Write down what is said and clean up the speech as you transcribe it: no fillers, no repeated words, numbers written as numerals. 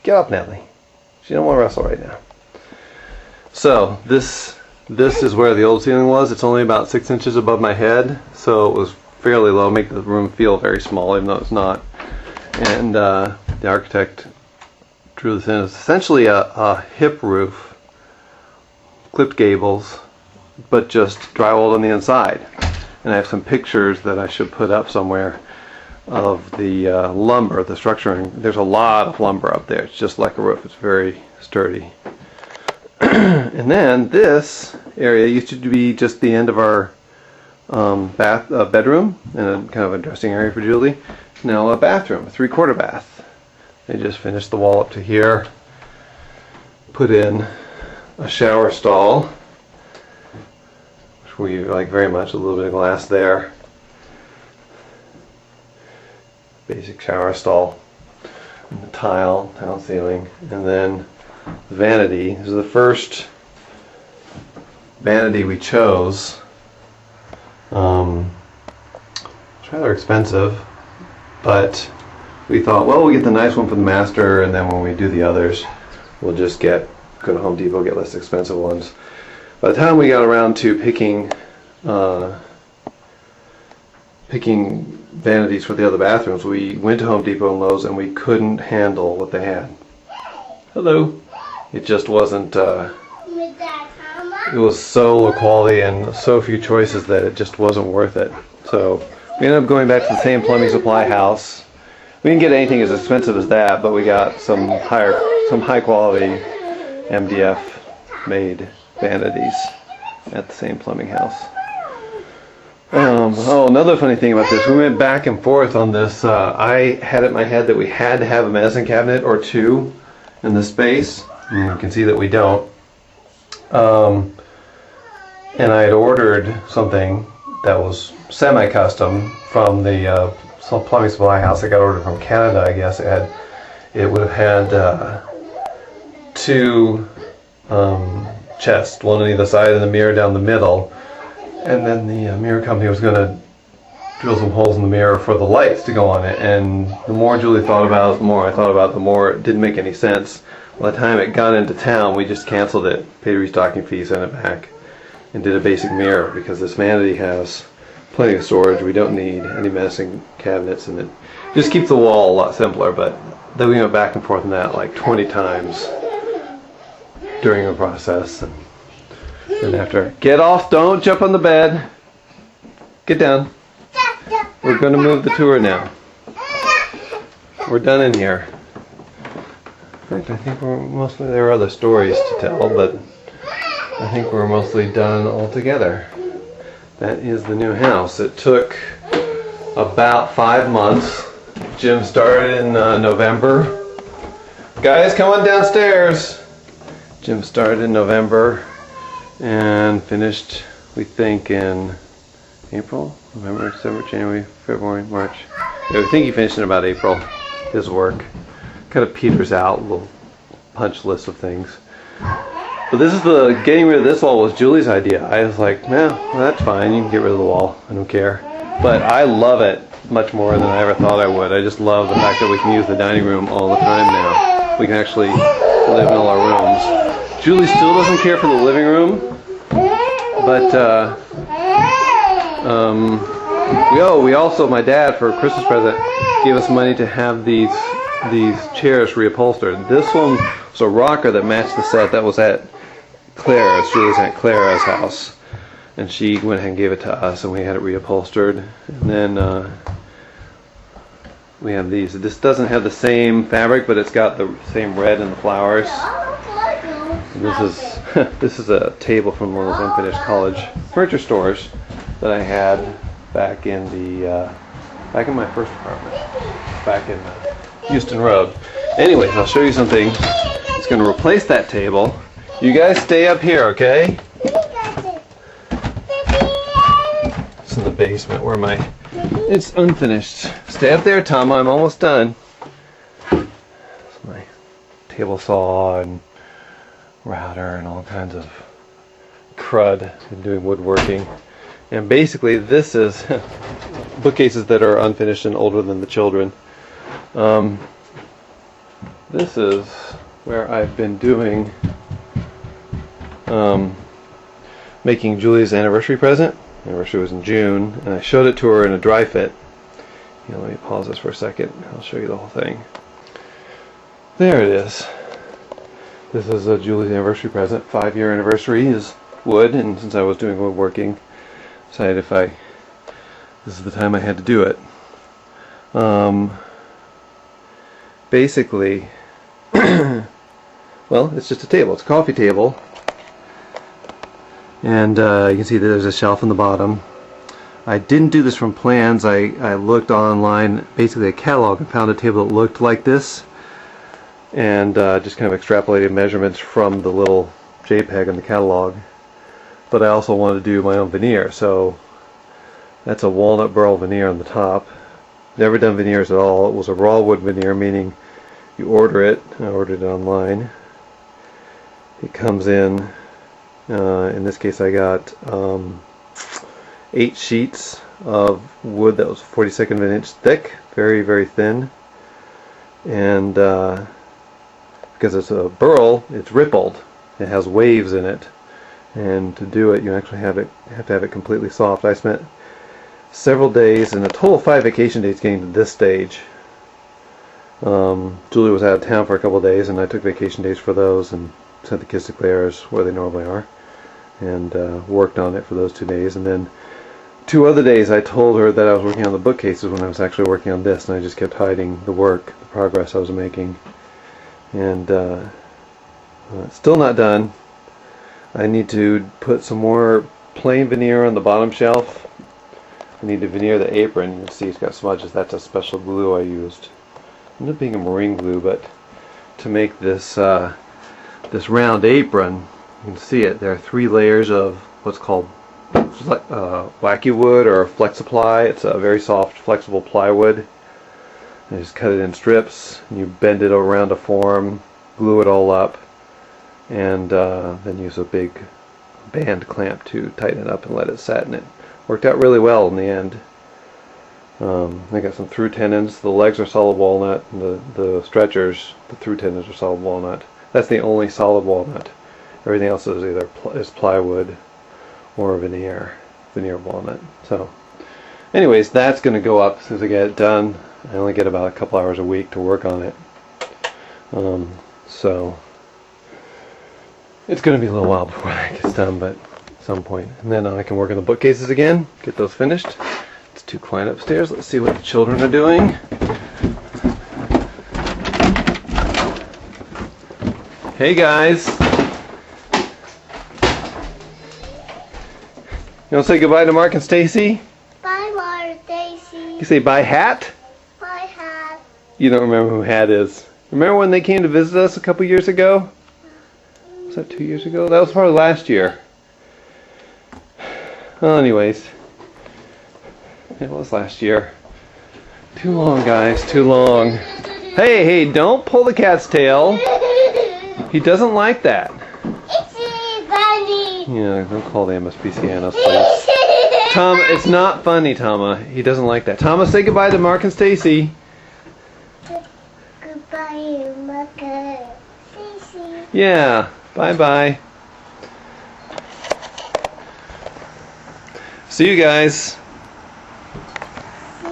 Get up, Natalie. She don't want to wrestle right now. So this is where the old ceiling was. It's only about 6 inches above my head, so it was fairly low, make the room feel very small, even though it's not. And the architect drew this in. It's essentially a hip roof, clipped gables, but just drywalled on the inside. And I have some pictures that I should put up somewhere of the lumber, the structuring. There's a lot of lumber up there. It's just like a roof. It's very sturdy. And then this area used to be just the end of our bedroom and kind of a dressing area for Julie. Now a bathroom, a 3/4 bath. They just finished the wall up to here. Put in a shower stall, which we like very much. A little bit of glass there. Basic shower stall. And the tile ceiling, and then the vanity. This is the first vanity we chose. It's rather expensive, but we thought, well, we'll get the nice one for the master, and then when we do the others, we'll just go to Home Depot, get less expensive ones. By the time we got around to picking vanities for the other bathrooms, we went to Home Depot and Lowe's, and we couldn't handle what they had. Hello. It just wasn't, it was so low quality and so few choices that it just wasn't worth it. So we ended up going back to the same plumbing supply house. We didn't get anything as expensive as that, but we got some high quality MDF made vanities at the same plumbing house. Another funny thing about this, we went back and forth on this. I had it in my head that we had to have a medicine cabinet or two in the space. You can see that we don't. And I had ordered something that was semi-custom from the plumbing supply house. I got ordered from Canada, I guess. It would have had two chests, one on either side, and the mirror down the middle. And then the mirror company was going to drill some holes in the mirror for the lights to go on it. And the more Julie thought about it, the more I thought about it, the more it didn't make any sense. By the time it got into town, we just canceled it, paid a restocking fee, sent it back, and did a basic mirror, because this vanity has plenty of storage. We don't need any medicine cabinets, and it just keeps the wall a lot simpler. But then we went back and forth on that like 20 times during the process. And after, get off, don't jump on the bed. Get down. We're going to move the tour now. We're done in here. In fact, I think there are other stories to tell, but I think we're mostly done altogether. That is the new house. It took about 5 months. Jim started in November. Guys, come on downstairs. Jim started in November and finished, we think, in April, November, December, January, February, March. Yeah, we think he finished in about April, his work. Kind of peters out, a little punch list of things. But this is getting rid of this wall was Julie's idea. I was like, well, that's fine, you can get rid of the wall, I don't care. But I love it much more than I ever thought I would. I just love the fact that we can use the dining room all the time now. We can actually live in all our rooms. Julie still doesn't care for the living room, but we also, my dad, for a Christmas present, gave us money to have these chairs reupholstered. This one was a rocker that matched the set that was at Clara's, Julie's Aunt Clara's house, and she went ahead and gave it to us, and we had it reupholstered. And then we have these. This doesn't have the same fabric, but it's got the same red in the flowers. And this is a table from one of those unfinished college furniture stores that I had back in my first apartment, back in Houston Road. Anyways, I'll show you something. It's going to replace that table. You guys stay up here, okay? It's in the basement where it's unfinished. Stay up there, Tom. I'm almost done. It's my table saw and router and all kinds of crud in doing woodworking. And basically this is bookcases that are unfinished and older than the children. This is where I've been doing making Julie's anniversary present. Anniversary was in June, and I showed it to her in a dry fit. Let me pause this for a second. I'll show you the whole thing. There it is. This is a Julie's anniversary present. 5-year anniversary is wood, and since I was doing woodworking, decided this is the time I had to do it. Basically, well, it's just a table. It's a coffee table. And you can see that there's a shelf in the bottom. I didn't do this from plans. I looked online, basically a catalog, and found a table that looked like this, and just kind of extrapolated measurements from the little JPEG in the catalog. But I also wanted to do my own veneer, so that's a walnut burl veneer on the top. Never done veneers at all. It was a raw wood veneer, meaning you order it. I ordered it online. It comes in this case I got 8 sheets of wood that was 42nd of an inch thick, very, very thin. And because it's a burl, it's rippled. It has waves in it. And to do it, you actually have to have it completely soft. I spent several days, and a total of 5 vacation days getting to this stage. Julie was out of town for a couple of days, and I took vacation days for those and sent the kids to Claire's where they normally are, and worked on it for those 2 days. And then 2 other days I told her that I was working on the bookcases when I was actually working on this, and I just kept hiding the work, the progress I was making. And it's still not done. I need to put some more plain veneer on the bottom shelf. I need to veneer the apron. You can see it's got smudges. That's a special glue I used. It ended up being a marine glue, but to make this this round apron, you can see it. There are 3 layers of what's called wacky wood or Flexiply. It's a very soft, flexible plywood. You just cut it in strips, and you bend it around a form, glue it all up, and then use a big band clamp to tighten it up and let it set. And it worked out really well in the end. I got some through tendons. The legs are solid walnut, and the stretchers, the through tendons are solid walnut. That's the only solid walnut. Everything else is either plywood or veneer walnut. So anyways, that's going to go up as soon as I get it done. I only get about a couple hours a week to work on it. So it's going to be a little while before that gets done, but at some point. And then I can work on the bookcases again, get those finished. It's too quiet upstairs. Let's see what the children are doing. Hey guys! You want to say goodbye to Mark and Stacy? Bye, Mark and Stacy. You say bye, Hat? Bye, Hat. You don't remember who Hat is. Remember when they came to visit us a couple years ago? Was that 2 years ago? That was probably last year. Well, anyways. It was last year. Too long, guys. Too long. Hey, don't pull the cat's tail. He doesn't like that. It's funny. Yeah, don't call the MSPCA, please. Tom, it's not funny, Tama. He doesn't like that. Tama, say goodbye to Mark and Stacy. Goodbye, Mark and Stacy. Yeah, bye-bye. See you guys.